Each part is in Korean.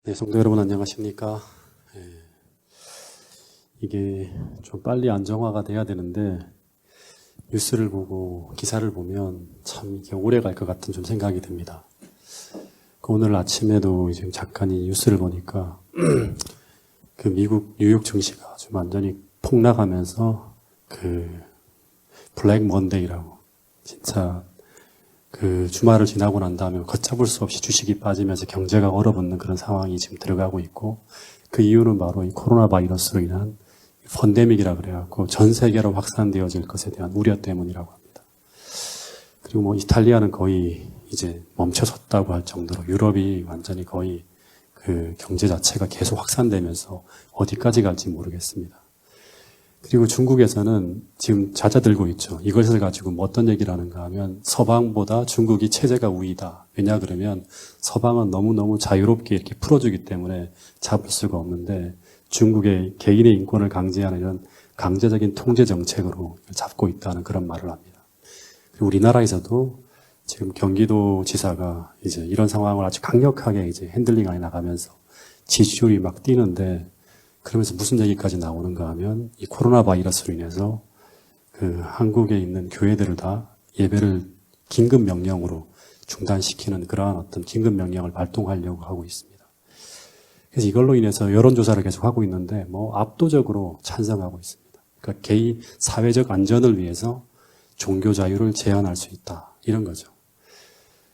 네, 성도 여러분 안녕하십니까? 예, 이게 좀 빨리 안정화가 돼야 되는데 뉴스를 보고 기사를 보면 참 이게 오래 갈 것 같은 좀 생각이 듭니다. 오늘 아침에도 지금 잠깐 이 뉴스를 보니까 그 미국 뉴욕 증시가 아주 완전히 폭락하면서 그 블랙 먼데이라고 진짜 그 주말을 지나고 난 다음에 걷잡을 수 없이 주식이 빠지면서 경제가 얼어붙는 그런 상황이 지금 들어가고 있고, 그 이유는 바로 이 코로나 바이러스로 인한 펀데믹이라 그래갖고 전 세계로 확산되어질 것에 대한 우려 때문이라고 합니다. 그리고 뭐 이탈리아는 거의 이제 멈춰섰다고 할 정도로 유럽이 완전히 거의 그 경제 자체가 계속 확산되면서 어디까지 갈지 모르겠습니다. 그리고 중국에서는 지금 잦아들고 있죠. 이것을 가지고 뭐 어떤 얘기를 하는가 하면 서방보다 중국이 체제가 우위다. 왜냐 그러면 서방은 너무너무 자유롭게 이렇게 풀어주기 때문에 잡을 수가 없는데 중국의 개인의 인권을 강제하는 이런 강제적인 통제 정책으로 잡고 있다는 그런 말을 합니다. 그리고 우리나라에서도 지금 경기도 지사가 이제 이런 상황을 아주 강력하게 이제 핸들링하게 나가면서 지지율이 막 뛰는데, 그러면서 무슨 얘기까지 나오는가 하면 이 코로나 바이러스로 인해서 그 한국에 있는 교회들을 다 예배를 긴급 명령으로 중단시키는 그러한 어떤 긴급 명령을 발동하려고 하고 있습니다. 그래서 이걸로 인해서 여론조사를 계속 하고 있는데 뭐 압도적으로 찬성하고 있습니다. 그러니까 개인 사회적 안전을 위해서 종교 자유를 제한할 수 있다, 이런 거죠.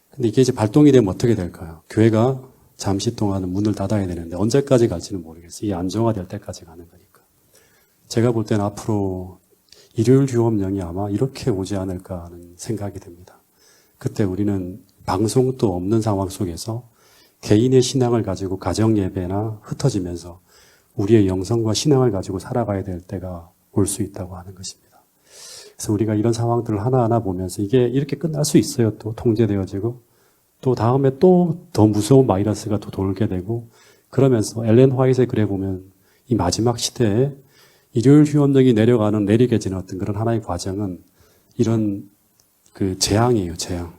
근데 이게 이제 발동이 되면 어떻게 될까요? 교회가 잠시 동안은 문을 닫아야 되는데 언제까지 갈지는 모르겠어요. 이 안정화될 때까지 가는 거니까. 제가 볼 때는 앞으로 일요일 휴업령이 아마 이렇게 오지 않을까 하는 생각이 듭니다. 그때 우리는 방송도 없는 상황 속에서 개인의 신앙을 가지고 가정 예배나 흩어지면서 우리의 영성과 신앙을 가지고 살아가야 될 때가 올 수 있다고 하는 것입니다. 그래서 우리가 이런 상황들을 하나하나 보면서 이게 이렇게 끝날 수 있어요. 또 통제되어지고 또 다음에 또 더 무서운 바이러스가 또 돌게 되고, 그러면서 엘렌 화이트의 글에 보면 이 마지막 시대에 일요일 휴업령이 내리게지는 어떤 그런 하나의 과정은 이런 그 재앙이에요, 재앙.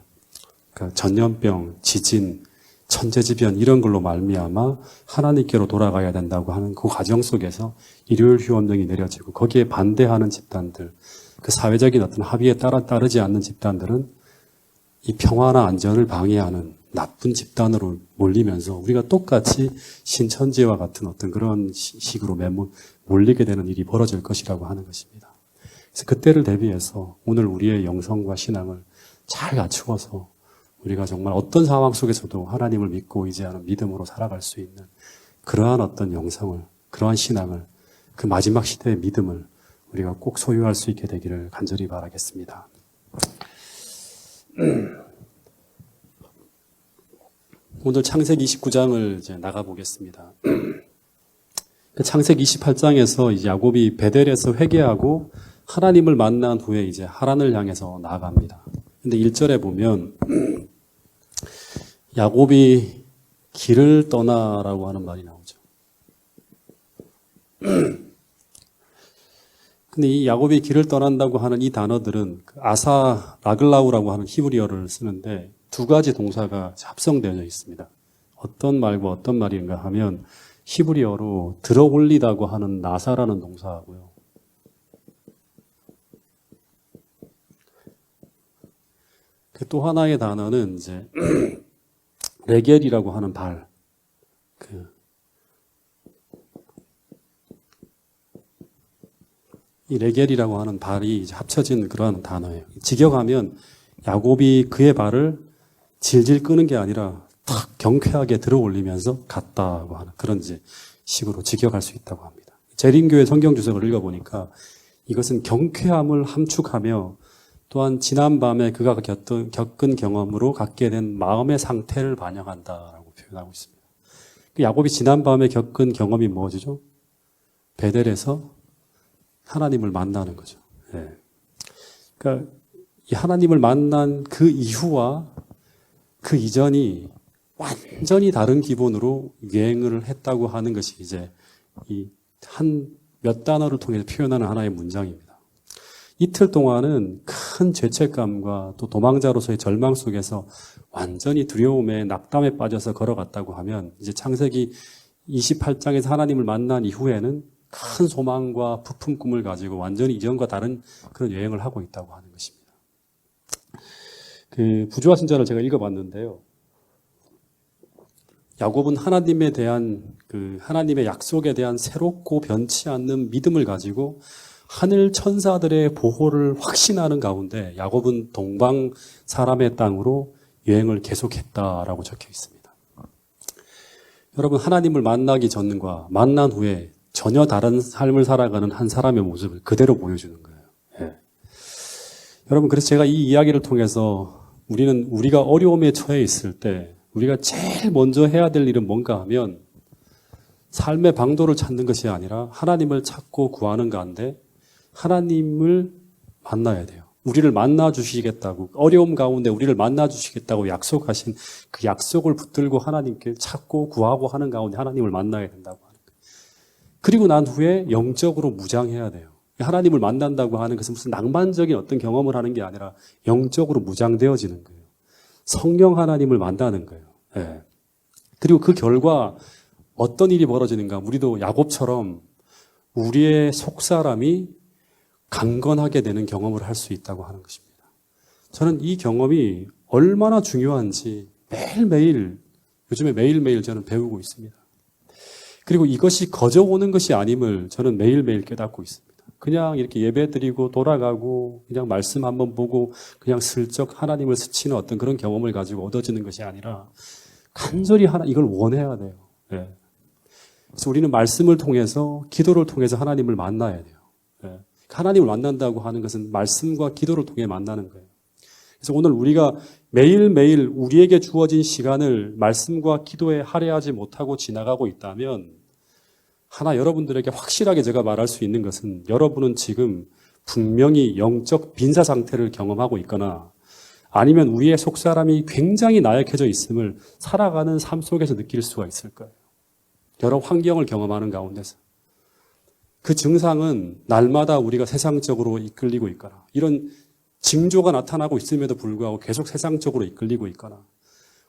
그러니까 전염병, 지진, 천재지변 이런 걸로 말미암아 하나님께로 돌아가야 된다고 하는 그 과정 속에서 일요일 휴업령이 내려지고, 거기에 반대하는 집단들, 그 사회적인 어떤 합의에 따르지 않는 집단들은 이 평화나 안전을 방해하는 나쁜 집단으로 몰리면서 우리가 똑같이 신천지와 같은 어떤 그런 식으로 몰리게 되는 일이 벌어질 것이라고 하는 것입니다. 그래서 그때를 대비해서 오늘 우리의 영성과 신앙을 잘 갖추어서 우리가 정말 어떤 상황 속에서도 하나님을 믿고 의지하는 믿음으로 살아갈 수 있는 그러한 어떤 영성을, 그러한 신앙을, 그 마지막 시대의 믿음을 우리가 꼭 소유할 수 있게 되기를 간절히 바라겠습니다. 오늘 창세기 29장을 이제 나가보겠습니다. 창세기 28장에서 이제 야곱이 베델에서 회개하고 하나님을 만난 후에 이제 하란을 향해서 나아갑니다. 근데 1절에 보면 야곱이 길을 떠나라고 하는 말이 나오죠. 근데 이 야곱이 길을 떠난다고 하는 이 단어들은 아사 라글라우라고 하는 히브리어를 쓰는데 두 가지 동사가 합성되어 있습니다. 어떤 말과 어떤 말인가 하면 히브리어로 들어 올리다고 하는 나사라는 동사하고요. 그 또 하나의 단어는 이제 레겔이라고 하는 발. 이 레겔이라고 하는 발이 이제 합쳐진 그러한 단어예요. 직역하면 야곱이 그의 발을 질질 끄는 게 아니라 탁 경쾌하게 들어 올리면서 갔다고 하는 그런 이제 식으로 직역할 수 있다고 합니다. 재림교회 성경 주석을 읽어보니까 이것은 경쾌함을 함축하며 또한 지난밤에 그가 겪은 경험으로 갖게 된 마음의 상태를 반영한다라고 표현하고 있습니다. 야곱이 지난밤에 겪은 경험이 무엇이죠? 베델에서 하나님을 만나는 거죠. 네. 그러니까 이 하나님을 만난 그 이후와 그 이전이 완전히 다른 기본으로 유행을 했다고 하는 것이 이제 이 한 몇 단어를 통해서 표현하는 하나의 문장입니다. 이틀 동안은 큰 죄책감과 또 도망자로서의 절망 속에서 완전히 두려움에 낙담에 빠져서 걸어갔다고 하면 이제 창세기 28장에서 하나님을 만난 이후에는 큰 소망과 부푼 꿈을 가지고 완전히 이전과 다른 그런 여행을 하고 있다고 하는 것입니다. 그 부조화 신자를 제가 읽어봤는데요. 야곱은 하나님에 대한 하나님의 약속에 대한 새롭고 변치 않는 믿음을 가지고 하늘 천사들의 보호를 확신하는 가운데 야곱은 동방 사람의 땅으로 여행을 계속했다라고 적혀 있습니다. 여러분, 하나님을 만나기 전과 만난 후에 전혀 다른 삶을 살아가는 한 사람의 모습을 그대로 보여주는 거예요. 예. 여러분, 그래서 제가 이 이야기를 통해서 우리가 어려움에 처해 있을 때 우리가 제일 먼저 해야 될 일은 뭔가 하면 삶의 방도를 찾는 것이 아니라 하나님을 찾고 구하는 가운데 하나님을 만나야 돼요. 우리를 만나 주시겠다고, 어려움 가운데 우리를 만나 주시겠다고 약속하신 그 약속을 붙들고 하나님께 찾고 구하고 하는 가운데 하나님을 만나야 된다고 하는 거예요. 그리고 난 후에 영적으로 무장해야 돼요. 하나님을 만난다고 하는 것은 무슨 낭만적인 어떤 경험을 하는 게 아니라 영적으로 무장되어지는 거예요. 성령 하나님을 만나는 거예요. 예. 그리고 그 결과 어떤 일이 벌어지는가? 우리도 야곱처럼 우리의 속사람이 강건하게 되는 경험을 할 수 있다고 하는 것입니다. 저는 이 경험이 얼마나 중요한지 매일매일, 요즘에 매일매일 저는 배우고 있습니다. 그리고 이것이 거저 오는 것이 아님을 저는 매일매일 깨닫고 있습니다. 그냥 이렇게 예배 드리고 돌아가고 그냥 말씀 한번 보고 그냥 슬쩍 하나님을 스치는 어떤 그런 경험을 가지고 얻어지는 것이 아니라 간절히 이걸 원해야 돼요. 예. 그래서 우리는 말씀을 통해서 기도를 통해서 하나님을 만나야 돼요. 예. 하나님을 만난다고 하는 것은 말씀과 기도를 통해 만나는 거예요. 그래서 오늘 우리가 매일매일 우리에게 주어진 시간을 말씀과 기도에 할애하지 못하고 지나가고 있다면 하나 여러분들에게 확실하게 제가 말할 수 있는 것은 여러분은 지금 분명히 영적 빈사 상태를 경험하고 있거나 아니면 우리의 속사람이 굉장히 나약해져 있음을 살아가는 삶 속에서 느낄 수가 있을 거예요. 여러 환경을 경험하는 가운데서. 그 증상은 날마다 우리가 세상적으로 이끌리고 있거나 이런 징조가 나타나고 있음에도 불구하고 계속 세상적으로 이끌리고 있거나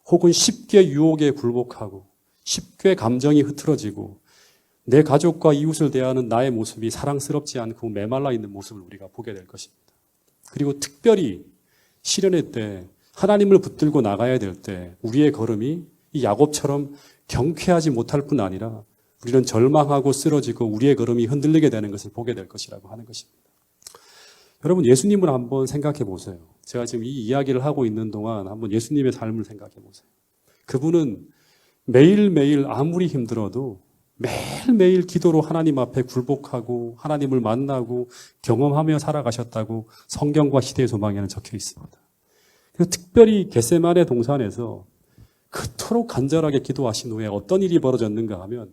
혹은 쉽게 유혹에 굴복하고 쉽게 감정이 흐트러지고 내 가족과 이웃을 대하는 나의 모습이 사랑스럽지 않고 메말라 있는 모습을 우리가 보게 될 것입니다. 그리고 특별히 시련의 때 하나님을 붙들고 나가야 될 때 우리의 걸음이 이 야곱처럼 경쾌하지 못할 뿐 아니라 우리는 절망하고 쓰러지고 우리의 걸음이 흔들리게 되는 것을 보게 될 것이라고 하는 것입니다. 여러분, 예수님을 한번 생각해 보세요. 제가 지금 이 이야기를 하고 있는 동안 한번 예수님의 삶을 생각해 보세요. 그분은 매일매일 아무리 힘들어도 매일매일 기도로 하나님 앞에 굴복하고 하나님을 만나고 경험하며 살아가셨다고 성경과 시대의 소망에는 적혀 있습니다. 그리고 특별히 겟세마네 동산에서 그토록 간절하게 기도하신 후에 어떤 일이 벌어졌는가 하면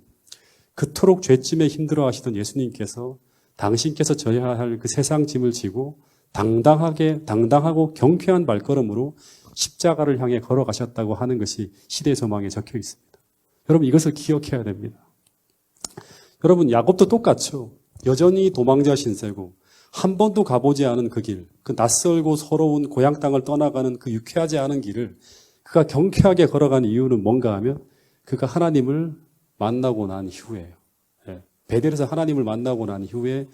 그토록 죄짐에 힘들어하시던 예수님께서 당신께서 져야 할 그 세상 짐을 지고 당당하고 경쾌한 발걸음으로 십자가를 향해 걸어가셨다고 하는 것이 시대의 소망에 적혀 있습니다. 여러분, 이것을 기억해야 됩니다. 여러분, 야곱도 똑같죠. 여전히 도망자 신세고 한 번도 가보지 않은 그 길, 그 낯설고 서러운 고향 땅을 떠나가는 그 유쾌하지 않은 길을 그가 경쾌하게 걸어간 이유는 뭔가 하면 그가 하나님을 만나고 난 이후에요. 베델에서 하나님을 만나고 난 이후에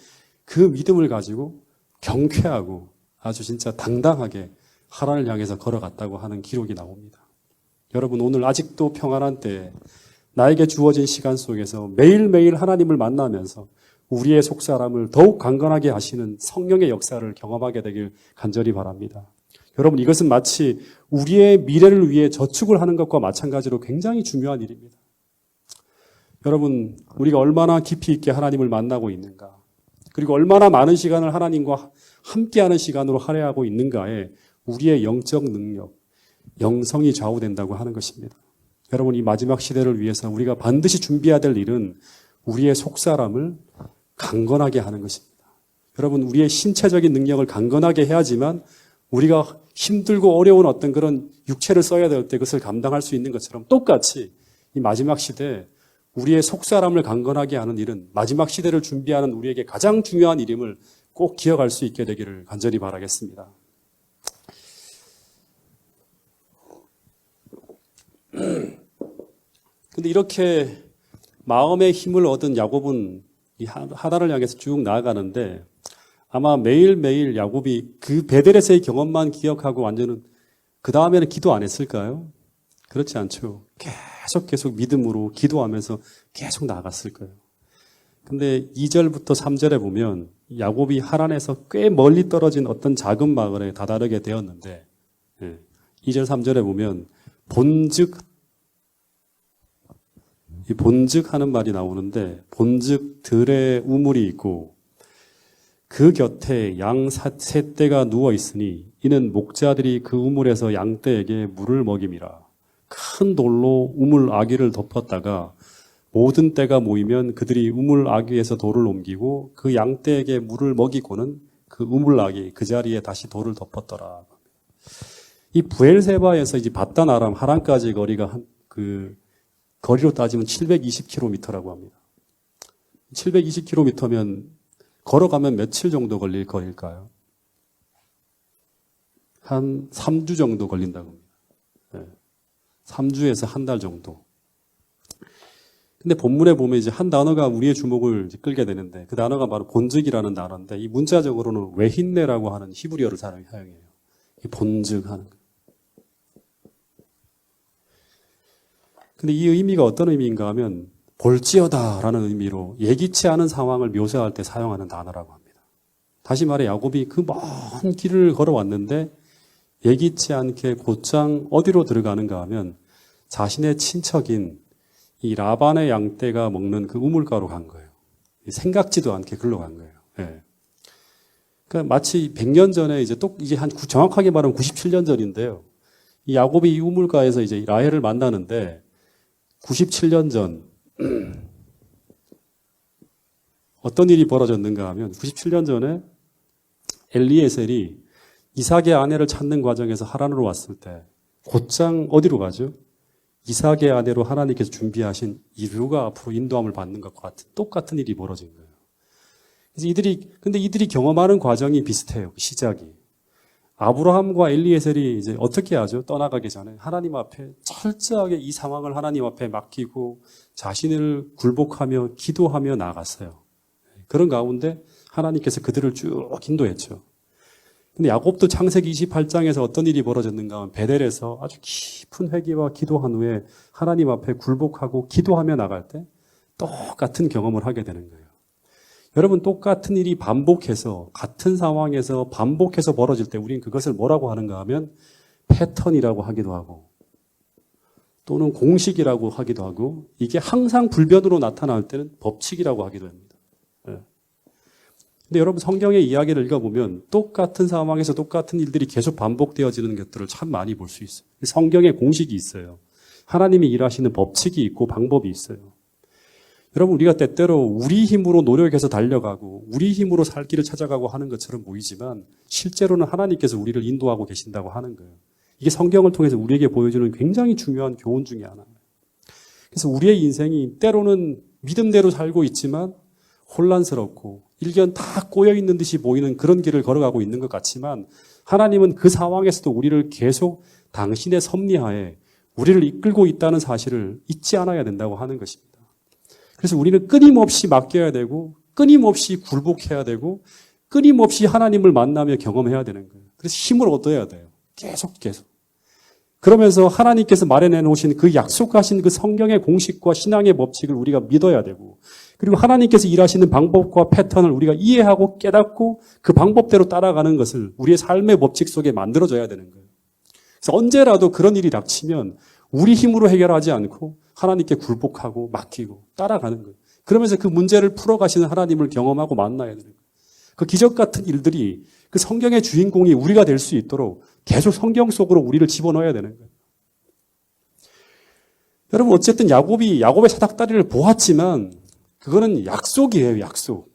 그 믿음을 가지고 경쾌하고 아주 진짜 당당하게 하나님을 향해서 걸어갔다고 하는 기록이 나옵니다. 여러분, 오늘 아직도 평안한 때에 나에게 주어진 시간 속에서 매일매일 하나님을 만나면서 우리의 속사람을 더욱 강건하게 하시는 성령의 역사를 경험하게 되길 간절히 바랍니다. 여러분, 이것은 마치 우리의 미래를 위해 저축을 하는 것과 마찬가지로 굉장히 중요한 일입니다. 여러분, 우리가 얼마나 깊이 있게 하나님을 만나고 있는가, 그리고 얼마나 많은 시간을 하나님과 함께하는 시간으로 할애하고 있는가에 우리의 영적 능력, 영성이 좌우된다고 하는 것입니다. 여러분, 이 마지막 시대를 위해서 우리가 반드시 준비해야 될 일은 우리의 속사람을 강건하게 하는 것입니다. 여러분, 우리의 신체적인 능력을 강건하게 해야지만 우리가 힘들고 어려운 어떤 그런 육체를 써야 될 때 그것을 감당할 수 있는 것처럼 똑같이 이 마지막 시대에 우리의 속사람을 강건하게 하는 일은 마지막 시대를 준비하는 우리에게 가장 중요한 일임을 꼭 기억할 수 있게 되기를 간절히 바라겠습니다. 근데 이렇게 마음의 힘을 얻은 야곱은 이 하나를 향해서 쭉 나아가는데 아마 매일매일 야곱이 그 베델에서의 경험만 기억하고 완전은 그 다음에는 기도 안 했을까요? 그렇지 않죠. 계속 믿음으로 기도하면서 계속 나아갔을 거예요. 근데 2절부터 3절에 보면 야곱이 하란에서 꽤 멀리 떨어진 어떤 작은 마을에 다다르게 되었는데 2절 3절에 보면 본즉 이 본즉 하는 말이 나오는데 본즉 들에 우물이 있고 그 곁에 양 세 떼가 누워 있으니 이는 목자들이 그 우물에서 양떼에게 물을 먹임이라. 큰 돌로 우물 아귀를 덮었다가 모든 떼가 모이면 그들이 우물 아귀에서 돌을 옮기고 그 양떼에게 물을 먹이고는 그 우물 아귀 그 자리에 다시 돌을 덮었더라. 이 부엘세바에서 이제 바단 아람 하란까지 거리가 그 거리로 따지면 720km라고 합니다. 720km면 걸어가면 며칠 정도 걸릴 거일까요? 한 3주 정도 걸린다고 합니다. 3주에서 한 달 정도. 근데 본문에 보면 이제 한 단어가 우리의 주목을 끌게 되는데 그 단어가 바로 본즉이라는 단어인데 이 문자적으로는 웨힌네라고 하는 히브리어를 사용해요. 이 본즉하는 거. 근데 이 의미가 어떤 의미인가 하면 볼지어다라는 의미로 예기치 않은 상황을 묘사할 때 사용하는 단어라고 합니다. 다시 말해 야곱이 그 먼 길을 걸어왔는데 예기치 않게 곧장 어디로 들어가는가 하면 자신의 친척인 이 라반의 양떼가 먹는 그 우물가로 간 거예요. 생각지도 않게 글로 간 거예요. 예. 그러니까 마치 100년 전에 이제 정확하게 말하면 97년 전인데요. 이 야곱이 이 우물가에서 이제 라헬을 만나는데 97년 전 어떤 일이 벌어졌는가 하면 97년 전에 엘리에셀이 이삭의 아내를 찾는 과정에서 하란으로 왔을 때 곧장 어디로 가죠? 이삭의 아내로 하나님께서 준비하신 이루가 앞으로 인도함을 받는 것과 같은 똑같은 일이 벌어진 거예요. 그래서 이들이 경험하는 과정이 비슷해요. 시작이. 아브라함과 엘리에셀이 이제 어떻게 하죠? 떠나가기 전에 하나님 앞에 철저하게 이 상황을 하나님 앞에 맡기고 자신을 굴복하며 기도하며 나아갔어요. 그런 가운데 하나님께서 그들을 쭉 인도했죠. 근데 야곱도 창세기 28장에서 어떤 일이 벌어졌는가 하면 베델에서 아주 깊은 회개와 기도한 후에 하나님 앞에 굴복하고 기도하며 나갈 때 똑같은 경험을 하게 되는 거예요. 여러분 똑같은 일이 반복해서 같은 상황에서 반복해서 벌어질 때 우리는 그것을 뭐라고 하는가 하면 패턴이라고 하기도 하고 또는 공식이라고 하기도 하고 이게 항상 불변으로 나타날 때는 법칙이라고 하기도 합니다. 근데 여러분 성경의 이야기를 읽어보면 똑같은 상황에서 똑같은 일들이 계속 반복되어지는 것들을 참 많이 볼 수 있어요. 성경의 공식이 있어요. 하나님이 일하시는 법칙이 있고 방법이 있어요. 여러분 우리가 때때로 우리 힘으로 노력해서 달려가고 우리 힘으로 살 길을 찾아가고 하는 것처럼 보이지만 실제로는 하나님께서 우리를 인도하고 계신다고 하는 거예요. 이게 성경을 통해서 우리에게 보여주는 굉장히 중요한 교훈 중에 하나예요. 그래서 우리의 인생이 때로는 믿음대로 살고 있지만 혼란스럽고 일견 다 꼬여있는 듯이 보이는 그런 길을 걸어가고 있는 것 같지만 하나님은 그 상황에서도 우리를 계속 당신의 섭리하에 우리를 이끌고 있다는 사실을 잊지 않아야 된다고 하는 것입니다. 그래서 우리는 끊임없이 맡겨야 되고 끊임없이 굴복해야 되고 끊임없이 하나님을 만나며 경험해야 되는 거예요. 그래서 힘을 얻어야 돼요. 계속. 그러면서 하나님께서 마련해 놓으신 그 약속하신 그 성경의 공식과 신앙의 법칙을 우리가 믿어야 되고 그리고 하나님께서 일하시는 방법과 패턴을 우리가 이해하고 깨닫고 그 방법대로 따라가는 것을 우리의 삶의 법칙 속에 만들어줘야 되는 거예요. 그래서 언제라도 그런 일이 닥치면 우리 힘으로 해결하지 않고 하나님께 굴복하고 맡기고 따라가는 거예요. 그러면서 그 문제를 풀어가시는 하나님을 경험하고 만나야 되는 거예요. 그 기적 같은 일들이 그 성경의 주인공이 우리가 될 수 있도록 계속 성경 속으로 우리를 집어넣어야 되는 거예요. 여러분 어쨌든 야곱의 사닥다리를 보았지만 그거는 약속이에요. 약속.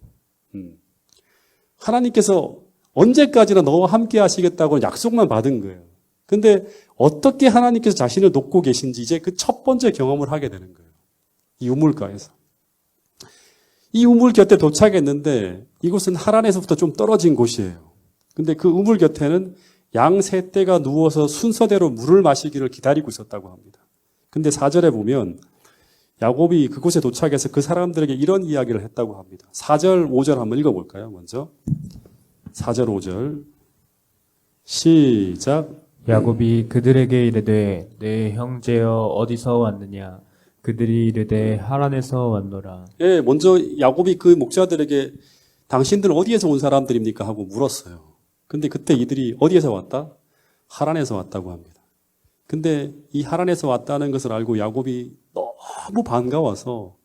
하나님께서 언제까지나 너와 함께 하시겠다고 약속만 받은 거예요. 근데 어떻게 하나님께서 자신을 돕고 계신지 이제 그 첫 번째 경험을 하게 되는 거예요. 이 우물가에서. 이 우물 곁에 도착했는데 이곳은 하란에서부터 좀 떨어진 곳이에요. 근데 그 우물 곁에는 양 세 떼가 누워서 순서대로 물을 마시기를 기다리고 있었다고 합니다. 근데 4절에 보면 야곱이 그곳에 도착해서 그 사람들에게 이런 이야기를 했다고 합니다. 4절, 5절 한번 읽어볼까요? 먼저 4절, 5절 시작. 야곱이 그들에게 이르되 내 형제여 어디서 왔느냐 그들이 이르되 하란에서 왔노라. 예, 먼저 야곱이 그 목자들에게 당신들 어디에서 온 사람들입니까? 하고 물었어요. 근데 그때 이들이 어디에서 왔다? 하란에서 왔다고 합니다. 근데 이 하란에서 왔다는 것을 알고 야곱이 너무 반가워서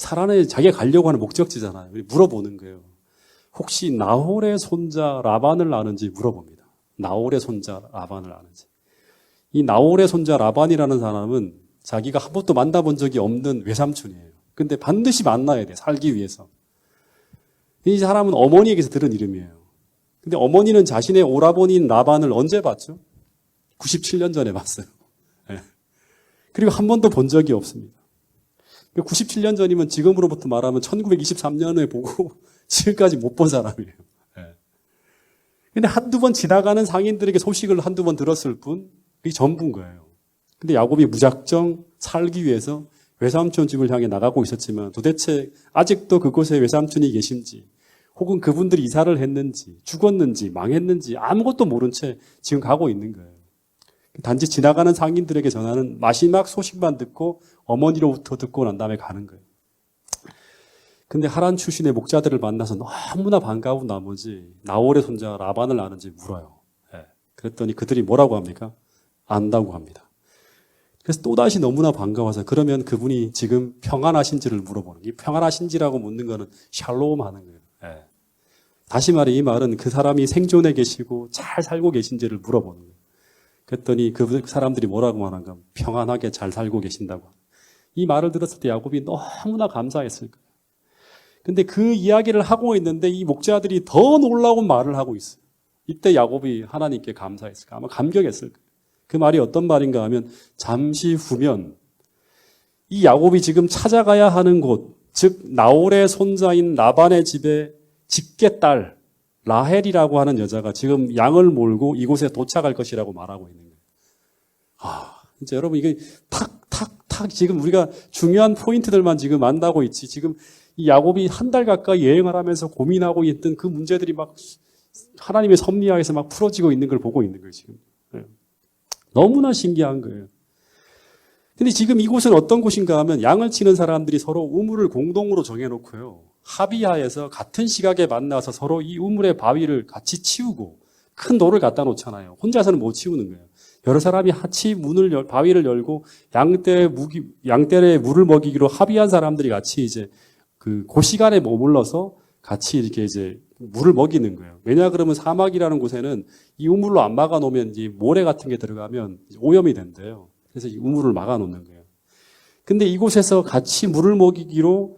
하란에 자기가 가려고 하는 목적지잖아요. 물어보는 거예요. 혹시 나홀의 손자 라반을 아는지 물어봅니다. 나홀의 손자 라반을 아는지. 이 나홀의 손자 라반이라는 사람은 자기가 한 번도 만나본 적이 없는 외삼촌이에요. 근데 반드시 만나야 돼, 살기 위해서. 이 사람은 어머니에게서 들은 이름이에요. 근데 어머니는 자신의 오라버니인 라반을 언제 봤죠? 97년 전에 봤어요. 네. 그리고 한 번도 본 적이 없습니다. 97년 전이면 지금으로부터 말하면 1923년에 보고 지금까지 못 본 사람이에요. 네. 근데 한두 번 지나가는 상인들에게 소식을 한두 번 들었을 뿐, 그게 전부인 거예요. 근데 야곱이 무작정 살기 위해서 외삼촌 집을 향해 나가고 있었지만 도대체 아직도 그곳에 외삼촌이 계신지 혹은 그분들이 이사를 했는지 죽었는지 망했는지 아무것도 모른 채 지금 가고 있는 거예요. 단지 지나가는 상인들에게 전하는 마지막 소식만 듣고 어머니로부터 듣고 난 다음에 가는 거예요. 근데 하란 출신의 목자들을 만나서 너무나 반가운 나머지 나홀의 손자 라반을 아는지 물어요. 네. 그랬더니 그들이 뭐라고 합니까? 안다고 합니다. 그래서 또다시 너무나 반가워서 그러면 그분이 지금 평안하신지를 물어보는 거예요. 이 평안하신지라고 묻는 거는 샬롬 하는 거예요. 네. 다시 말해 이 말은 그 사람이 생존해 계시고 잘 살고 계신지를 물어보는 거예요. 그랬더니 그 사람들이 뭐라고 말한가? 평안하게 잘 살고 계신다고. 이 말을 들었을 때 야곱이 너무나 감사했을 거예요. 근데 그 이야기를 하고 있는데 이 목자들이 더 놀라운 말을 하고 있어요. 이때 야곱이 하나님께 감사했을 거예요. 아마 감격했을 거예요. 그 말이 어떤 말인가 하면 잠시 후면 이 야곱이 지금 찾아가야 하는 곳, 즉 나홀의 손자인 라반의 집에 직계 딸 라헬이라고 하는 여자가 지금 양을 몰고 이곳에 도착할 것이라고 말하고 있는 거예요. 진짜 여러분 이게 탁 지금 우리가 중요한 포인트들만 지금 만나고 있지. 지금 이 야곱이 한 달 가까이 여행을 하면서 고민하고 있던 그 문제들이 막 하나님의 섭리하에서 막 풀어지고 있는 걸 보고 있는 거예요, 지금. 너무나 신기한 거예요. 근데 지금 이곳은 어떤 곳인가 하면 양을 치는 사람들이 서로 우물을 공동으로 정해놓고요. 합의하에서 같은 시각에 만나서 서로 이 우물의 바위를 같이 치우고 큰 돌을 갖다 놓잖아요. 혼자서는 못 치우는 거예요. 여러 사람이 같이 바위를 열고 양떼에 물을 먹이기로 합의한 사람들이 같이 이제 그 시간에 머물러서 같이 이렇게 이제 물을 먹이는 거예요. 왜냐 그러면 사막이라는 곳에는 이 우물로 안 막아 놓으면 이제 모래 같은 게 들어가면 오염이 된대요. 그래서 이 우물을 막아 놓는 거예요. 근데 이곳에서 같이 물을 먹이기로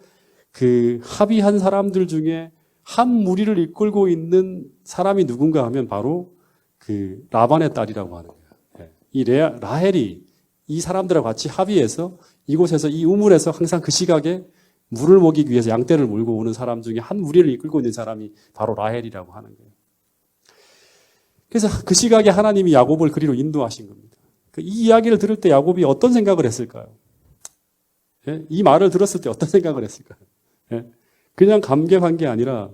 그 합의한 사람들 중에 한 무리를 이끌고 있는 사람이 누군가 하면 바로 그 라반의 딸이라고 하는 거예요. 이 라헬이 이 사람들하고 같이 합의해서 이곳에서 이 우물에서 항상 그 시각에 물을 먹이기 위해서 양떼를 몰고 오는 사람 중에 한 무리를 이끌고 있는 사람이 바로 라헬이라고 하는 거예요. 그래서 그 시각에 하나님이 야곱을 그리로 인도하신 겁니다. 이 이야기를 들을 때 야곱이 어떤 생각을 했을까요? 이 말을 들었을 때 어떤 생각을 했을까요? 그냥 감격한 게 아니라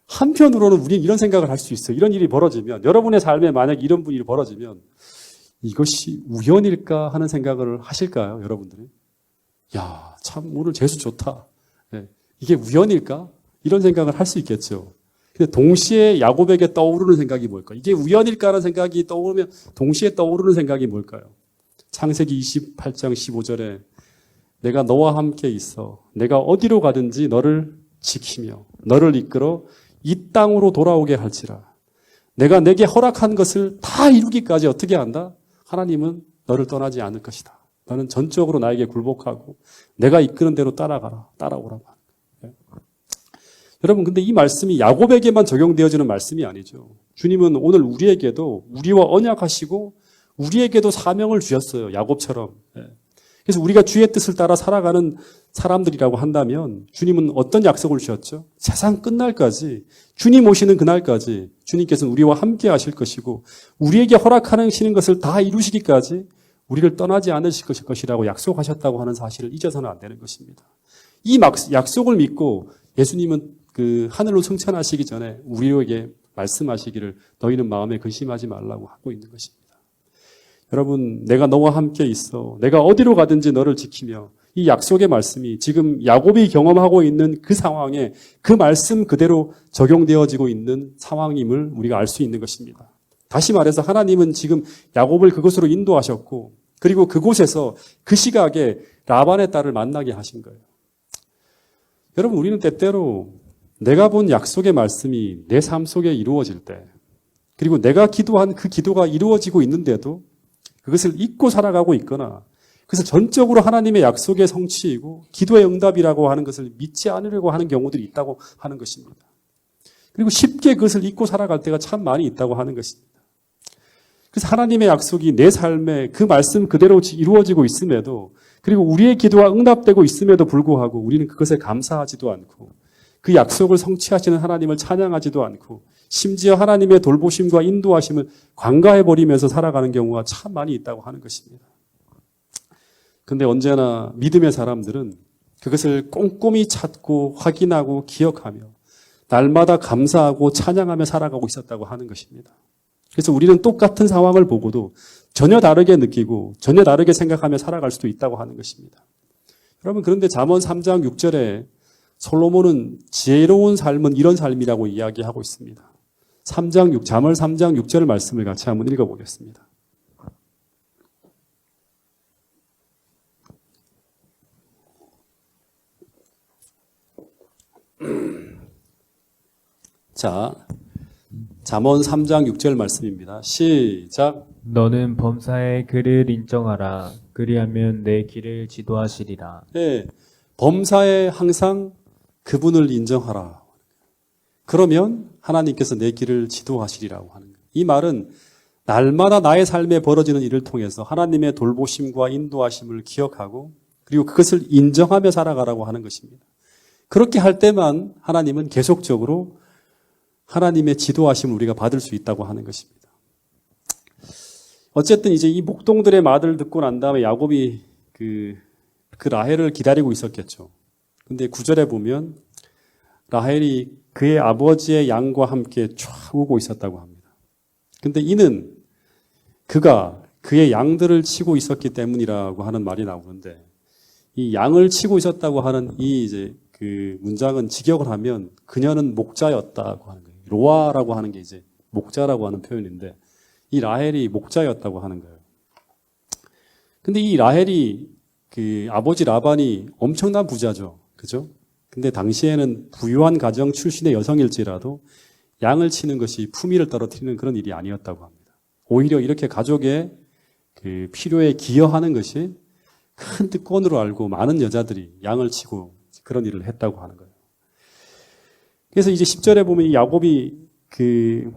한편으로는 우리는 이런 생각을 할 수 있어요. 이런 일이 벌어지면 여러분의 삶에 만약 이런 일이 벌어지면 이것이 우연일까 하는 생각을 하실까요? 여러분들이? 야, 참 오늘 재수 좋다. 이게 우연일까? 이런 생각을 할 수 있겠죠. 근데 동시에 야곱에게 떠오르는 생각이 뭘까? 이게 우연일까라는 생각이 떠오르면 동시에 떠오르는 생각이 뭘까요? 창세기 28장 15절에 내가 너와 함께 있어. 내가 어디로 가든지 너를 지키며 너를 이끌어 이 땅으로 돌아오게 할지라. 내가 내게 허락한 것을 다 이루기까지 어떻게 한다? 하나님은 너를 떠나지 않을 것이다. 너는 전적으로 나에게 굴복하고 내가 이끄는 대로 따라오라고 하는 거예요. 여러분, 근데 이 말씀이 야곱에게만 적용되어지는 말씀이 아니죠. 주님은 오늘 우리에게도 우리와 언약하시고 우리에게도 사명을 주셨어요. 야곱처럼. 그래서 우리가 주의 뜻을 따라 살아가는 사람들이라고 한다면 주님은 어떤 약속을 주셨죠? 세상 끝날까지, 주님 오시는 그날까지 주님께서는 우리와 함께 하실 것이고 우리에게 허락하시는 것을 다 이루시기까지 우리를 떠나지 않으실 것이라고 약속하셨다고 하는 사실을 잊어서는 안 되는 것입니다. 이 약속을 믿고 예수님은 그 하늘로 승천하시기 전에 우리에게 말씀하시기를 너희는 마음에 근심하지 말라고 하고 있는 것입니다. 여러분, 내가 너와 함께 있어. 내가 어디로 가든지 너를 지키며 이 약속의 말씀이 지금 야곱이 경험하고 있는 그 상황에 그 말씀 그대로 적용되어지고 있는 상황임을 우리가 알 수 있는 것입니다. 다시 말해서 하나님은 지금 야곱을 그곳으로 인도하셨고 그리고 그곳에서 그 시각에 라반의 딸을 만나게 하신 거예요. 여러분, 우리는 때때로 내가 본 약속의 말씀이 내 삶 속에 이루어질 때 그리고 내가 기도한 그 기도가 이루어지고 있는데도 그것을 잊고 살아가고 있거나 그래서 전적으로 하나님의 약속의 성취이고 기도의 응답이라고 하는 것을 믿지 않으려고 하는 경우들이 있다고 하는 것입니다. 그리고 쉽게 그것을 잊고 살아갈 때가 참 많이 있다고 하는 것입니다. 그래서 하나님의 약속이 내 삶에 그 말씀 그대로 이루어지고 있음에도 그리고 우리의 기도가 응답되고 있음에도 불구하고 우리는 그것에 감사하지도 않고 그 약속을 성취하시는 하나님을 찬양하지도 않고 심지어 하나님의 돌보심과 인도하심을 관가해버리면서 살아가는 경우가 참 많이 있다고 하는 것입니다. 그런데 언제나 믿음의 사람들은 그것을 꼼꼼히 찾고 확인하고 기억하며 날마다 감사하고 찬양하며 살아가고 있었다고 하는 것입니다. 그래서 우리는 똑같은 상황을 보고도 전혀 다르게 느끼고 전혀 다르게 생각하며 살아갈 수도 있다고 하는 것입니다. 여러분, 그런데 잠언 3장 6절에 솔로몬은 지혜로운 삶은 이런 삶이라고 이야기하고 있습니다. 잠언 3장 6절 말씀을 같이 한번 읽어보겠습니다. 자, 잠언 3장 6절 말씀입니다. 시작. 너는 범사의 그를 인정하라. 그리하면 내 길을 지도하시리라. 네, 범사에 항상 그분을 인정하라. 그러면 하나님께서 내 길을 지도하시리라고 하는 거예요. 이 말은 날마다 나의 삶에 벌어지는 일을 통해서 하나님의 돌보심과 인도하심을 기억하고 그리고 그것을 인정하며 살아가라고 하는 것입니다. 그렇게 할 때만 하나님은 계속적으로 하나님의 지도하심을 우리가 받을 수 있다고 하는 것입니다. 어쨌든 이제 이 목동들의 말을 듣고 난 다음에 야곱이 그 라헬을 기다리고 있었겠죠. 근데 9절에 보면 라헬이 그의 아버지의 양과 함께 쫙 오고 있었다고 합니다. 근데 이는 그가 그의 양들을 치고 있었기 때문이라고 하는 말이 나오는데 이 양을 치고 있었다고 하는 이 이제 그 문장은 직역을 하면 그녀는 목자였다고 하는 거예요. 로아라고 하는 게 이제 목자라고 하는 표현인데 이 라헬이 목자였다고 하는 거예요. 근데 이 라헬이 그 아버지 라반이 엄청난 부자죠. 그죠? 근데 당시에는 부유한 가정 출신의 여성일지라도 양을 치는 것이 품위를 떨어뜨리는 그런 일이 아니었다고 합니다. 오히려 이렇게 가족의 그 필요에 기여하는 것이 큰 특권으로 알고 많은 여자들이 양을 치고 그런 일을 했다고 하는 거예요. 그래서 이제 10절에 보면 이 야곱이 그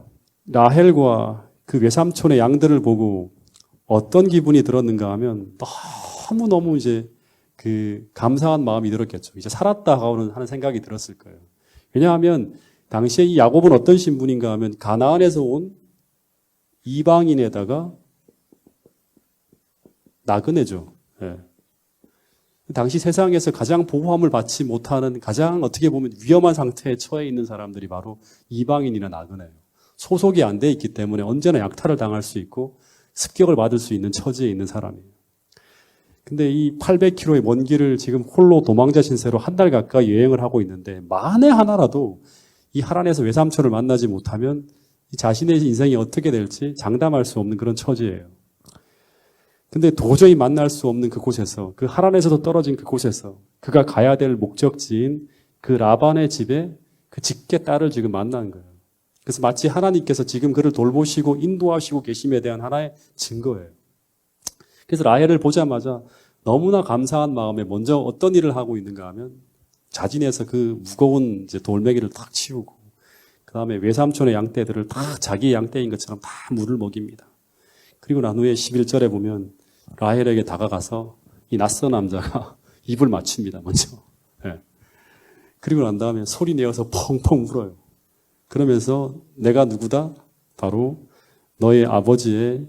라헬과 그 외삼촌의 양들을 보고 어떤 기분이 들었는가 하면 너무너무 이제 그 감사한 마음이 들었겠죠. 이제 살았다 하는 생각이 들었을 거예요. 왜냐하면 당시에 이 야곱은 어떤 신분인가 하면 가나안에서 온 이방인에다가 나그네죠. 예. 당시 세상에서 가장 보호함을 받지 못하는 가장 어떻게 보면 위험한 상태에 처해 있는 사람들이 바로 이방인이나 나그네예요. 소속이 안 돼 있기 때문에 언제나 약탈을 당할 수 있고 습격을 받을 수 있는 처지에 있는 사람이에요. 근데 이 800km의 먼 길을 지금 홀로 도망자 신세로 한 달 가까이 여행을 하고 있는데 만에 하나라도 이 하란에서 외삼촌을 만나지 못하면 이 자신의 인생이 어떻게 될지 장담할 수 없는 그런 처지예요. 근데 도저히 만날 수 없는 그곳에서 그 하란에서도 떨어진 그곳에서 그가 가야 될 목적지인 그 라반의 집에 그 직계 딸을 지금 만난 거예요. 그래서 마치 하나님께서 지금 그를 돌보시고 인도하시고 계심에 대한 하나의 증거예요. 그래서 라헬을 보자마자 너무나 감사한 마음에 먼저 어떤 일을 하고 있는가 하면 자진해서 그 무거운 이제 돌멩이를 탁 치우고 그 다음에 외삼촌의 양떼들을 다 자기 양떼인 것처럼 다 물을 먹입니다. 그리고 난 후에 11절에 보면 라헬에게 다가가서 이 낯선 남자가 입을 맞춥니다, 먼저. 예. 그리고 난 다음에 소리 내어서 펑펑 울어요. 그러면서 내가 누구다? 바로 너의 아버지의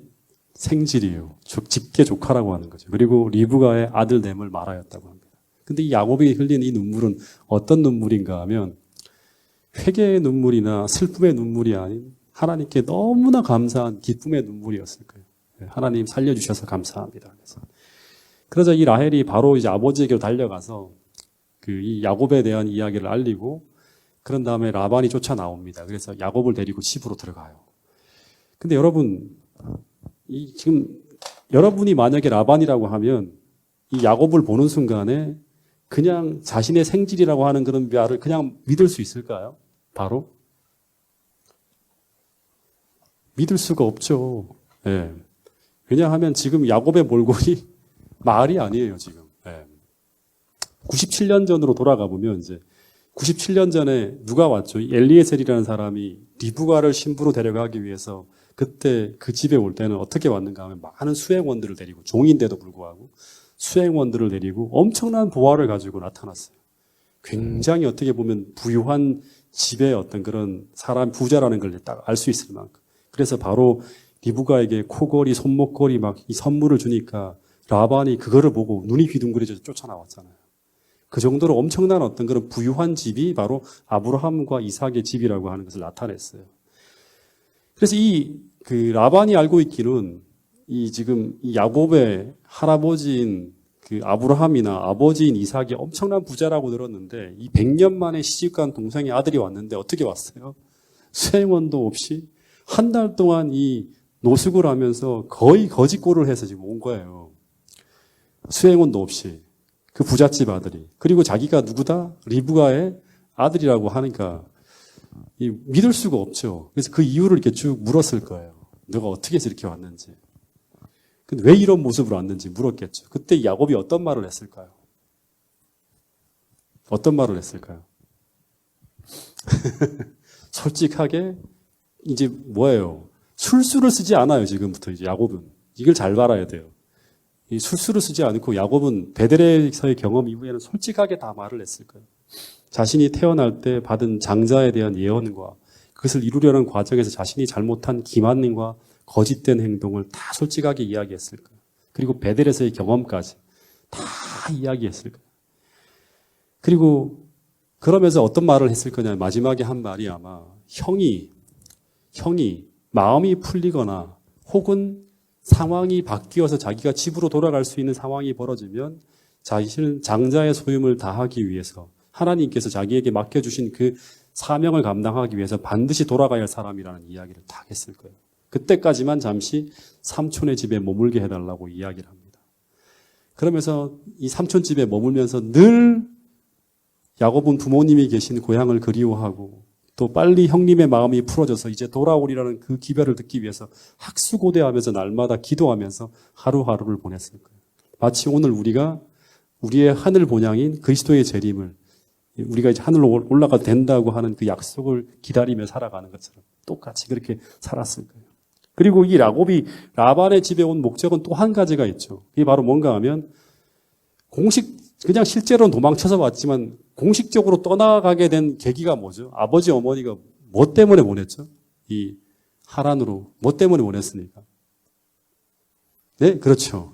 생질이에요. 직계 조카라고 하는 거죠. 그리고 리브가의 아들 됨을 말하였다고 합니다. 근데 이 야곱이 흘린 이 눈물은 어떤 눈물인가 하면 회개의 눈물이나 슬픔의 눈물이 아닌 하나님께 너무나 감사한 기쁨의 눈물이었을 거예요. 하나님 살려주셔서 감사합니다. 그러자 이 라헬이 바로 이제 아버지에게로 달려가서 이 야곱에 대한 이야기를 알리고 그런 다음에 라반이 쫓아 나옵니다. 그래서 야곱을 데리고 집으로 들어가요. 근데 여러분, 지금 여러분이 만약에 라반이라고 하면 이 야곱을 보는 순간에 그냥 자신의 생질이라고 하는 그런 말을 그냥 믿을 수 있을까요? 바로? 믿을 수가 없죠. 예. 왜냐하면 지금 야곱의 몰골이 말이 아니에요, 지금. 예. 97년 전으로 돌아가 보면 이제 97년 전에 누가 왔죠? 엘리에셀이라는 사람이 리브가를 신부로 데려가기 위해서 그때 그 집에 올 때는 어떻게 왔는가 하면 많은 수행원들을 데리고 종인데도 불구하고 수행원들을 데리고 엄청난 보화를 가지고 나타났어요. 굉장히 어떻게 보면 부유한 집의 어떤 그런 사람 부자라는 걸 딱 알 수 있을 만큼. 그래서 바로 리브가에게 코걸이, 손목걸이 막 이 선물을 주니까 라반이 그거를 보고 눈이 휘둥그레져서 쫓아나왔잖아요. 그 정도로 엄청난 어떤 그런 부유한 집이 바로 아브라함과 이삭의 집이라고 하는 것을 나타냈어요. 그래서 라반이 알고 있기는 지금 이 야곱의 할아버지인 그 아브라함이나 아버지인 이삭이 엄청난 부자라고 들었는데 이 100년 만에 시집간 동생의 아들이 왔는데 어떻게 왔어요? 수행원도 없이 한 달 동안 이 노숙을 하면서 거의 거짓골을 해서 지금 온 거예요. 수행원도 없이. 그 부잣집 아들이. 그리고 자기가 누구다? 리브가의 아들이라고 하니까 믿을 수가 없죠. 그래서 그 이유를 이렇게 쭉 물었을 거예요. 너가 어떻게 해서 이렇게 왔는지. 근데 왜 이런 모습으로 왔는지 물었겠죠. 그때 야곱이 어떤 말을 했을까요? 어떤 말을 했을까요? 솔직하게 이제 뭐예요? 술수를 쓰지 않아요. 지금부터 이제 야곱은. 이걸 잘 알아야 돼요. 이 술수를 쓰지 않고 야곱은 베델에서의 경험 이후에는 솔직하게 다 말을 했을 거예요. 자신이 태어날 때 받은 장자에 대한 예언과 그것을 이루려는 과정에서 자신이 잘못한 기만과 거짓된 행동을 다 솔직하게 이야기했을 거예요. 그리고 베델에서의 경험까지 다 이야기했을 거예요. 그리고 그러면서 어떤 말을 했을 거냐. 마지막에 한 말이 아마 형이 마음이 풀리거나 혹은 상황이 바뀌어서 자기가 집으로 돌아갈 수 있는 상황이 벌어지면 자신은 장자의 소임을 다하기 위해서 하나님께서 자기에게 맡겨주신 그 사명을 감당하기 위해서 반드시 돌아가야 할 사람이라는 이야기를 다 했을 거예요. 그때까지만 잠시 삼촌의 집에 머물게 해달라고 이야기를 합니다. 그러면서 이 삼촌 집에 머물면서 늘 야곱은 부모님이 계신 고향을 그리워하고 또 빨리 형님의 마음이 풀어져서 이제 돌아오리라는 그 기별을 듣기 위해서 학수고대하면서 날마다 기도하면서 하루하루를 보냈을 거예요. 마치 오늘 우리가 우리의 하늘 본향인 그리스도의 재림을 우리가 이제 하늘로 올라가도 된다고 하는 그 약속을 기다리며 살아가는 것처럼 똑같이 그렇게 살았을 거예요. 그리고 이 야곱이 라반의 집에 온 목적은 또 한 가지가 있죠. 이게 바로 뭔가 하면 그냥 실제로는 도망쳐서 왔지만 공식적으로 떠나가게 된 계기가 뭐죠? 아버지 어머니가 뭐 때문에 보냈죠? 이 하란으로 뭐 때문에 보냈습니까? 네, 그렇죠.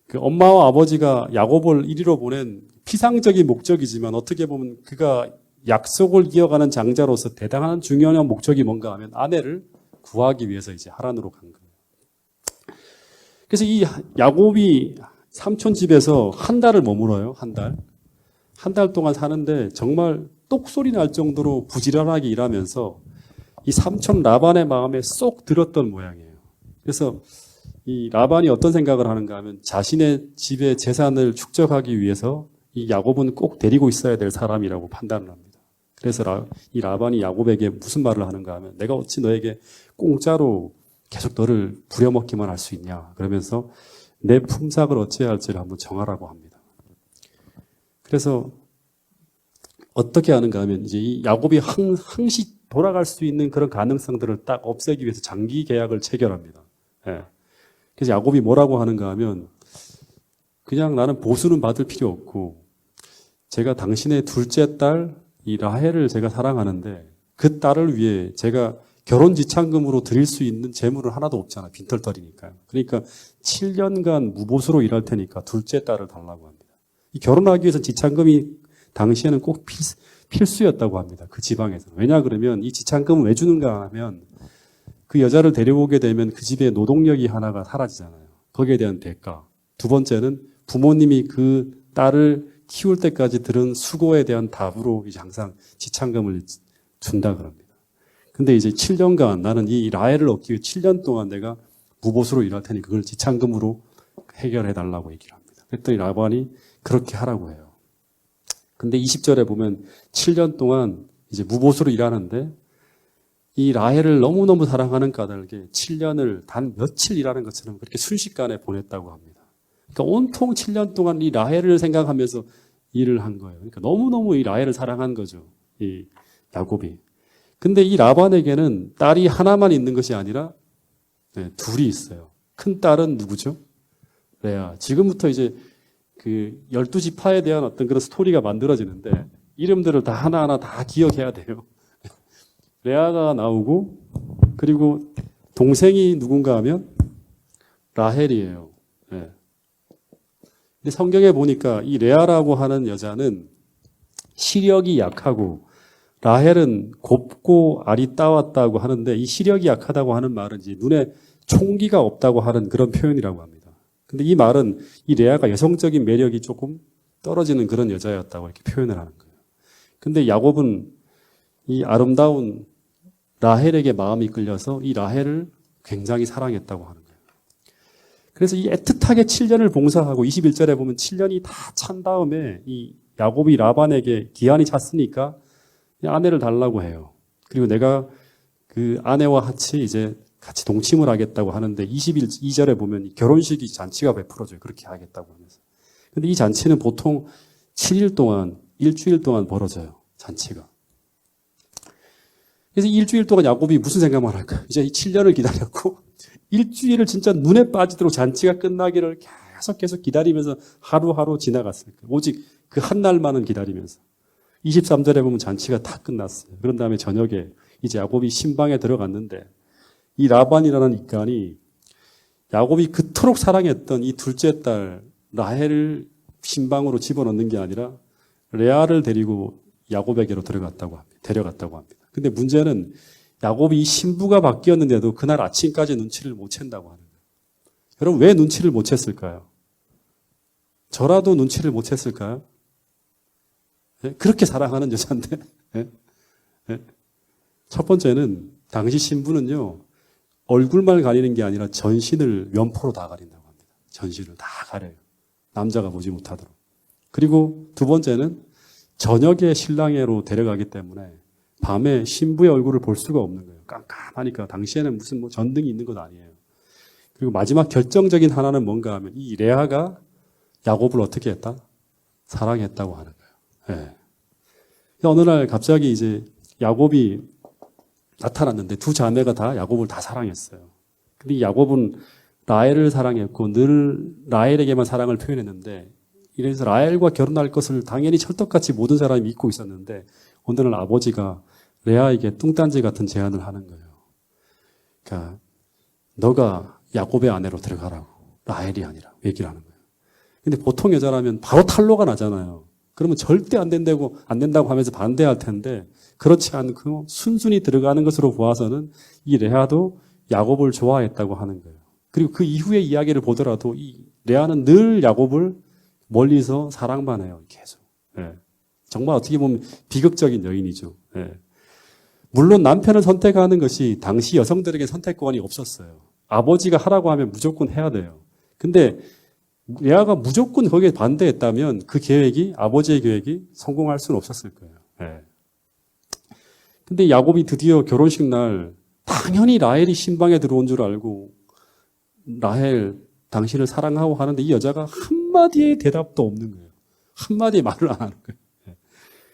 그 엄마와 아버지가 야곱을 이리로 보낸 피상적인 목적이지만 어떻게 보면 그가 약속을 이어가는 장자로서 대단한 중요한 목적이 뭔가 하면 아내를 구하기 위해서 이제 하란으로 간 거예요. 그래서 이 야곱이 삼촌 집에서 한 달을 머물어요. 한 달. 한 달 동안 사는데 정말 똑소리 날 정도로 부지런하게 일하면서 이 삼촌 라반의 마음에 쏙 들었던 모양이에요. 그래서 이 라반이 어떤 생각을 하는가 하면 자신의 집의 재산을 축적하기 위해서 이 야곱은 꼭 데리고 있어야 될 사람이라고 판단을 합니다. 그래서 이 라반이 야곱에게 무슨 말을 하는가 하면 내가 어찌 너에게 공짜로 계속 너를 부려먹기만 할 수 있냐. 그러면서 내 품삯을 어찌해야 할지를 한번 정하라고 합니다. 그래서 어떻게 하는가 하면 이제 이 야곱이 항시 돌아갈 수 있는 그런 가능성들을 딱 없애기 위해서 장기 계약을 체결합니다. 예. 그래서 야곱이 뭐라고 하는가 하면 그냥 나는 보수는 받을 필요 없고 제가 당신의 둘째 딸 이 라헬을 제가 사랑하는데 그 딸을 위해 제가 결혼 지참금으로 드릴 수 있는 재물은 하나도 없잖아. 빈털터리니까요. 그러니까 7년간 무보수로 일할 테니까 둘째 딸을 달라고 합니다. 이 결혼하기 위해서 지참금이 당시에는 꼭 필수였다고 합니다. 그 지방에서는. 왜냐 그러면 이 지참금을 왜 주는가 하면 그 여자를 데려오게 되면 그 집에 노동력이 하나가 사라지잖아요. 거기에 대한 대가. 두 번째는 부모님이 그 딸을 키울 때까지 들은 수고에 대한 답으로 이제 항상 지참금을 준다 그럽니다. 근데 이제 7년간 나는 이 라헬을 얻기 위해 7년 동안 내가 무보수로 일할 테니 그걸 지참금으로 해결해 달라고 얘기를 합니다. 그랬더니 라반이 그렇게 하라고 해요. 근데 20절에 보면 7년 동안 이제 무보수로 일하는데 이 라헬을 너무너무 사랑하는 까닭에 7년을 단 며칠 일하는 것처럼 그렇게 순식간에 보냈다고 합니다. 그러니까 온통 7년 동안 이 라헬을 생각하면서 일을 한 거예요. 그러니까 너무너무 이 라헬을 사랑한 거죠. 이 야곱이. 근데 이 라반에게는 딸이 하나만 있는 것이 아니라 둘이 있어요. 큰 딸은 누구죠? 레아. 지금부터 이제 그 12지파에 대한 어떤 그런 스토리가 만들어지는데 이름들을 다 하나하나 다 기억해야 돼요. 레아가 나오고 그리고 동생이 누군가 하면 라헬이에요. 네. 근데 성경에 보니까 이 레아라고 하는 여자는 시력이 약하고 라헬은 곱고 알이 따왔다고 하는데 이 시력이 약하다고 하는 말은 이제 눈에 총기가 없다고 하는 그런 표현이라고 합니다. 근데 이 말은 이 레아가 여성적인 매력이 조금 떨어지는 그런 여자였다고 이렇게 표현을 하는 거예요. 근데 야곱은 이 아름다운 라헬에게 마음이 끌려서 이 라헬을 굉장히 사랑했다고 하는 거예요. 그래서 이 애틋하게 7년을 봉사하고 21절에 보면 7년이 다 찬 다음에 이 야곱이 라반에게 기한이 찼으니까 아내를 달라고 해요. 그리고 내가 그 아내와 같이 이제 같이 동침을 하겠다고 하는데 22절에 보면 결혼식이 잔치가 베풀어져요. 그렇게 하겠다고 하면서. 근데 이 잔치는 보통 7일 동안, 일주일 동안 벌어져요. 잔치가. 그래서 일주일 동안 야곱이 무슨 생각만 할까? 이제 이 7년을 기다렸고 일주일을 진짜 눈에 빠지도록 잔치가 끝나기를 계속 기다리면서 하루하루 지나갔을 거예요. 오직 그 한 날만은 기다리면서. 23절에 보면 잔치가 다 끝났어요. 그런 다음에 저녁에 이제 야곱이 신방에 들어갔는데 이 라반이라는 인간이 야곱이 그토록 사랑했던 이 둘째 딸 라헬을 신방으로 집어넣는 게 아니라 레아를 데리고 야곱에게로 데려갔다고 합니다. 근데 문제는 야곱이 신부가 바뀌었는데도 그날 아침까지 눈치를 못 챈다고 하는 거예요. 여러분 왜 눈치를 못 챘을까요? 저라도 눈치를 못 챘을까요? 그렇게 사랑하는 여자인데. 첫 번째는 당시 신부는요. 얼굴만 가리는 게 아니라 전신을 면포로 다 가린다고 합니다. 전신을 다 가려요. 남자가 보지 못하도록. 그리고 두 번째는 저녁에 신랑으로 데려가기 때문에 밤에 신부의 얼굴을 볼 수가 없는 거예요. 깜깜하니까 당시에는 무슨 뭐 전등이 있는 것 아니에요. 그리고 마지막 결정적인 하나는 뭔가 하면 이 레아가 야곱을 어떻게 했다? 사랑했다고 하는 거예요. 네. 어느 날 갑자기 이제 야곱이 나타났는데 두 자매가 다 야곱을 다 사랑했어요. 근데 야곱은 라헬을 사랑했고 늘 라헬에게만 사랑을 표현했는데 이래서 라헬과 결혼할 것을 당연히 철떡같이 모든 사람이 믿고 있었는데 어느 날 아버지가 레아에게 뚱딴지 같은 제안을 하는 거예요. 그러니까 너가 야곱의 아내로 들어가라고. 라헬이 아니라 얘기를 하는 거예요. 근데 보통 여자라면 바로 탄로가 나잖아요. 그러면 절대 안 된다고 하면서 반대할 텐데 그렇지 않고 순순히 들어가는 것으로 보아서는 이 레아도 야곱을 좋아했다고 하는 거예요. 그리고 그 이후의 이야기를 보더라도 이 레아는 늘 야곱을 멀리서 사랑만 해요. 계속. 예. 정말 어떻게 보면 비극적인 여인이죠. 예. 물론 남편을 선택하는 것이 당시 여성들에게 선택권이 없었어요. 아버지가 하라고 하면 무조건 해야 돼요. 근데 레아가 무조건 거기에 반대했다면 그 계획이 아버지의 계획이 성공할 수는 없었을 거예요. 예. 근데 야곱이 드디어 결혼식 날 당연히 라헬이 신방에 들어온 줄 알고 라헬 당신을 사랑하고 하는데 이 여자가 한마디의 대답도 없는 거예요. 한마디의 말을 안 하는 거예요. 예.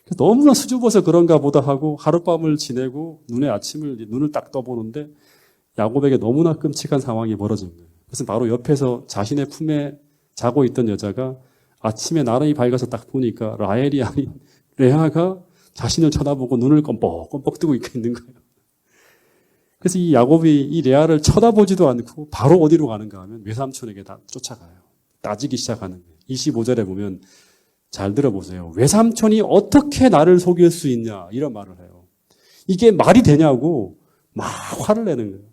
그래서 너무나 수줍어서 그런가 보다 하고 하룻밤을 지내고 눈을 딱 떠보는데 야곱에게 너무나 끔찍한 상황이 벌어진 거예요. 그래서 바로 옆에서 자신의 품에 자고 있던 여자가 아침에 나란히 밝아서 딱 보니까 라헬이 아닌 레아가 자신을 쳐다보고 눈을 껌뻑껌뻑 뜨고 있는 거예요. 그래서 이 야곱이 이 레아를 쳐다보지도 않고 바로 어디로 가는가 하면 외삼촌에게 다 쫓아가요. 따지기 시작하는 거예요. 25절에 보면 잘 들어보세요. 외삼촌이 어떻게 나를 속일 수 있냐 이런 말을 해요. 이게 말이 되냐고 막 화를 내는 거예요.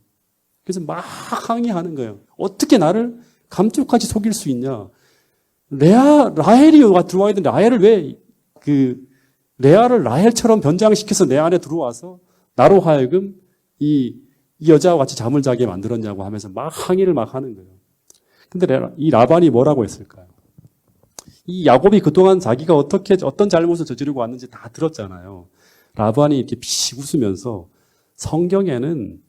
그래서 막 항의하는 거예요. 어떻게 나를 감쪽같이 속일 수 있냐. 라헬이 들어와야 되는데 라헬을 왜 레아를 라헬처럼 변장시켜서 내 안에 들어와서 나로 하여금 이 여자와 같이 잠을 자게 만들었냐고 하면서 막 항의를 막 하는 거예요. 근데 이 라반이 뭐라고 했을까요? 이 야곱이 그동안 자기가 어떤 잘못을 저지르고 왔는지 다 들었잖아요. 라반이 이렇게 피식 웃으면서 성경에는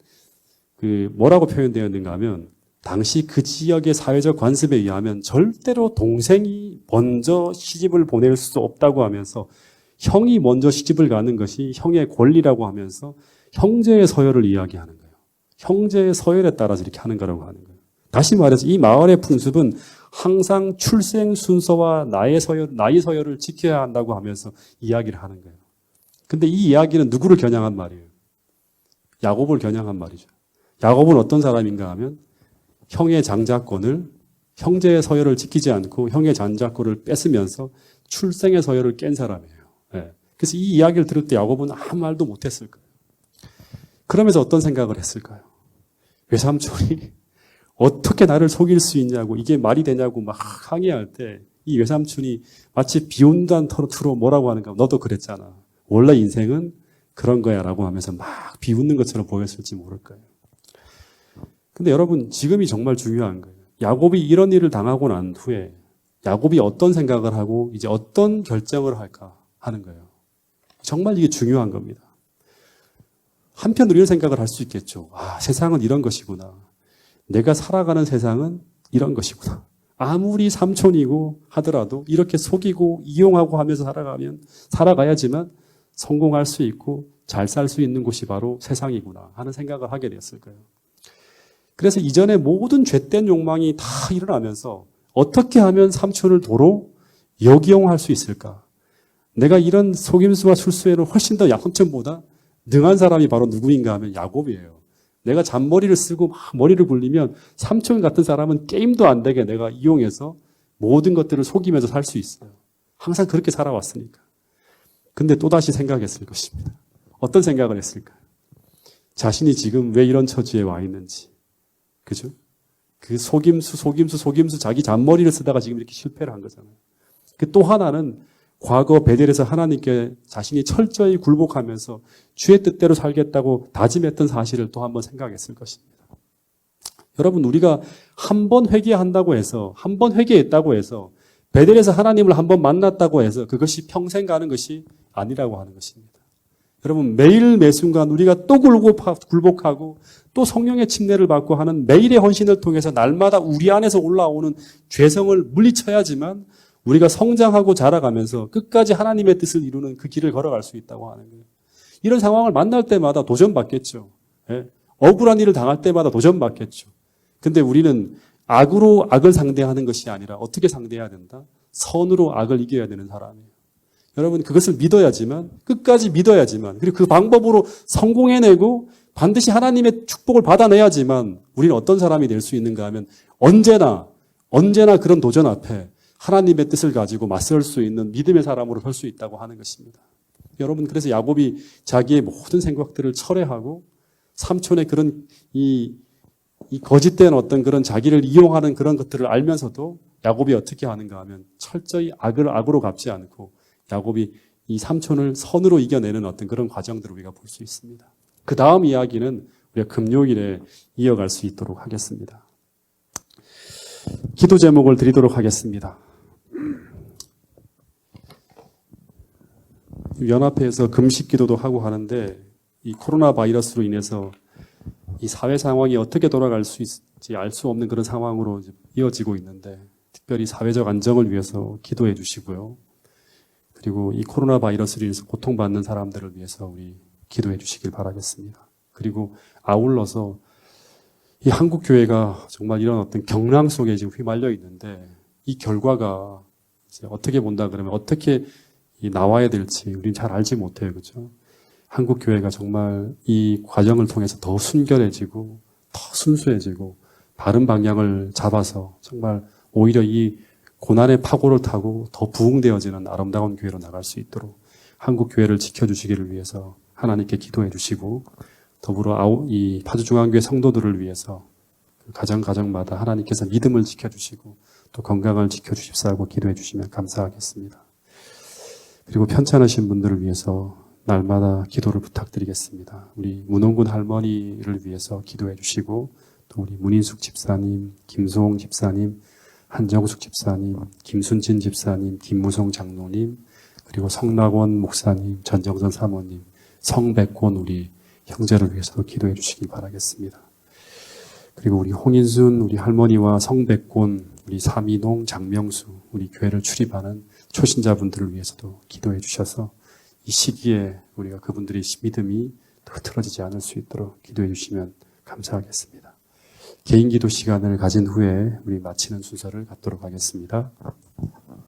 뭐라고 표현되었는가 하면 당시 그 지역의 사회적 관습에 의하면 절대로 동생이 먼저 시집을 보낼 수 없다고 하면서 형이 먼저 시집을 가는 것이 형의 권리라고 하면서 형제의 서열을 이야기하는 거예요. 형제의 서열에 따라서 이렇게 하는 거라고 하는 거예요. 다시 말해서 이 마을의 풍습은 항상 출생 순서와 나이 서열을 지켜야 한다고 하면서 이야기를 하는 거예요. 근데 이 이야기는 누구를 겨냥한 말이에요? 야곱을 겨냥한 말이죠. 야곱은 어떤 사람인가 하면 형의 장자권을 형제의 서열을 지키지 않고 형의 장자권을 뺏으면서 출생의 서열을 깬 사람이에요. 네. 그래서 이 이야기를 들을 때 야곱은 아무 말도 못했을 거예요. 그러면서 어떤 생각을 했을까요? 외삼촌이 어떻게 나를 속일 수 있냐고 이게 말이 되냐고 막 항의할 때 이 외삼촌이 마치 비온단 터로 뭐라고 하는가 너도 그랬잖아. 원래 인생은 그런 거야 라고 하면서 막 비웃는 것처럼 보였을지 모를 거예요. 근데 여러분 지금이 정말 중요한 거예요. 야곱이 이런 일을 당하고 난 후에 야곱이 어떤 생각을 하고 이제 어떤 결정을 할까 하는 거예요. 정말 이게 중요한 겁니다. 한편 우리는 생각을 할 수 있겠죠. 세상은 이런 것이구나. 내가 살아가는 세상은 이런 것이구나. 아무리 삼촌이고 하더라도 이렇게 속이고 이용하고 하면서 살아가야지만 성공할 수 있고 잘 살 수 있는 곳이 바로 세상이구나 하는 생각을 하게 됐을 거예요. 그래서 이전에 모든 죄된 욕망이 다 일어나면서 어떻게 하면 삼촌을 도로 역이용할 수 있을까? 내가 이런 속임수와 술수에는 훨씬 더 삼촌보다 능한 사람이 바로 누구인가 하면 야곱이에요. 내가 잔머리를 쓰고 막 머리를 굴리면 삼촌 같은 사람은 게임도 안 되게 내가 이용해서 모든 것들을 속이면서 살 수 있어요. 항상 그렇게 살아왔으니까. 근데 또다시 생각했을 것입니다. 어떤 생각을 했을까요? 자신이 지금 왜 이런 처지에 와 있는지. 그죠? 그 속임수 자기 잔머리를 쓰다가 지금 이렇게 실패를 한 거잖아요. 그 또 하나는 과거 베델에서 하나님께 자신이 철저히 굴복하면서 주의 뜻대로 살겠다고 다짐했던 사실을 또 한번 생각했을 것입니다. 여러분 우리가 한 번 회개한다고 해서 한 번 회개했다고 해서 베델에서 하나님을 한 번 만났다고 해서 그것이 평생 가는 것이 아니라고 하는 것입니다. 여러분 매일 매순간 우리가 또 굴복하고 또 성령의 침례를 받고 하는 매일의 헌신을 통해서 날마다 우리 안에서 올라오는 죄성을 물리쳐야지만 우리가 성장하고 자라가면서 끝까지 하나님의 뜻을 이루는 그 길을 걸어갈 수 있다고 하는 거예요. 이런 상황을 만날 때마다 도전받겠죠. 예? 억울한 일을 당할 때마다 도전받겠죠. 근데 우리는 악으로 악을 상대하는 것이 아니라 어떻게 상대해야 된다? 선으로 악을 이겨야 되는 사람이에요. 여러분 그것을 믿어야지만 끝까지 믿어야지만 그리고 그 방법으로 성공해내고 반드시 하나님의 축복을 받아내야지만 우리는 어떤 사람이 될 수 있는가 하면 언제나 그런 도전 앞에 하나님의 뜻을 가지고 맞설 수 있는 믿음의 사람으로 설 수 있다고 하는 것입니다. 여러분 그래서 야곱이 자기의 모든 생각들을 철회하고 삼촌의 그런 이 거짓된 어떤 그런 자기를 이용하는 그런 것들을 알면서도 야곱이 어떻게 하는가 하면 철저히 악을 악으로 갚지 않고 야곱이 이 삼촌을 선으로 이겨내는 어떤 그런 과정들을 우리가 볼 수 있습니다. 그 다음 이야기는 우리가 금요일에 이어갈 수 있도록 하겠습니다. 기도 제목을 드리도록 하겠습니다. 연합회에서 금식 기도도 하고 하는데 이 코로나 바이러스로 인해서 이 사회 상황이 어떻게 돌아갈 수 있을지 알 수 없는 그런 상황으로 이어지고 있는데 특별히 사회적 안정을 위해서 기도해 주시고요. 그리고 이 코로나 바이러스로 인해서 고통받는 사람들을 위해서 우리 기도해 주시길 바라겠습니다. 그리고 아울러서 이 한국 교회가 정말 이런 어떤 경랑 속에 지금 휘말려 있는데 이 결과가 이제 어떻게 본다 그러면 어떻게 나와야 될지 우리는 잘 알지 못해요. 그죠? 한국 교회가 정말 이 과정을 통해서 더 순결해지고 더 순수해지고 바른 방향을 잡아서 정말 오히려 이 고난의 파고를 타고 더 부흥되어지는 아름다운 교회로 나갈 수 있도록 한국 교회를 지켜주시기를 위해서 하나님께 기도해 주시고 더불어 이 파주중앙교회 성도들을 위해서 가정마다 하나님께서 믿음을 지켜주시고 또 건강을 지켜주십사고 기도해 주시면 감사하겠습니다. 그리고 편찮으신 분들을 위해서 날마다 기도를 부탁드리겠습니다. 우리 문홍군 할머니를 위해서 기도해 주시고 또 우리 문인숙 집사님, 김소홍 집사님, 한정숙 집사님, 김순진 집사님, 김무송 장로님, 그리고 성락원 목사님, 전정선 사모님, 성백곤 우리 형제를 위해서도 기도해 주시길 바라겠습니다. 그리고 우리 홍인순 우리 할머니와 성백곤, 우리 사미동, 장명수 우리 교회를 출입하는 초신자분들을 위해서도 기도해 주셔서 이 시기에 우리가 그분들의 믿음이 흐트러지지 않을 수 있도록 기도해 주시면 감사하겠습니다. 개인 기도 시간을 가진 후에 우리 마치는 순서를 갖도록 하겠습니다.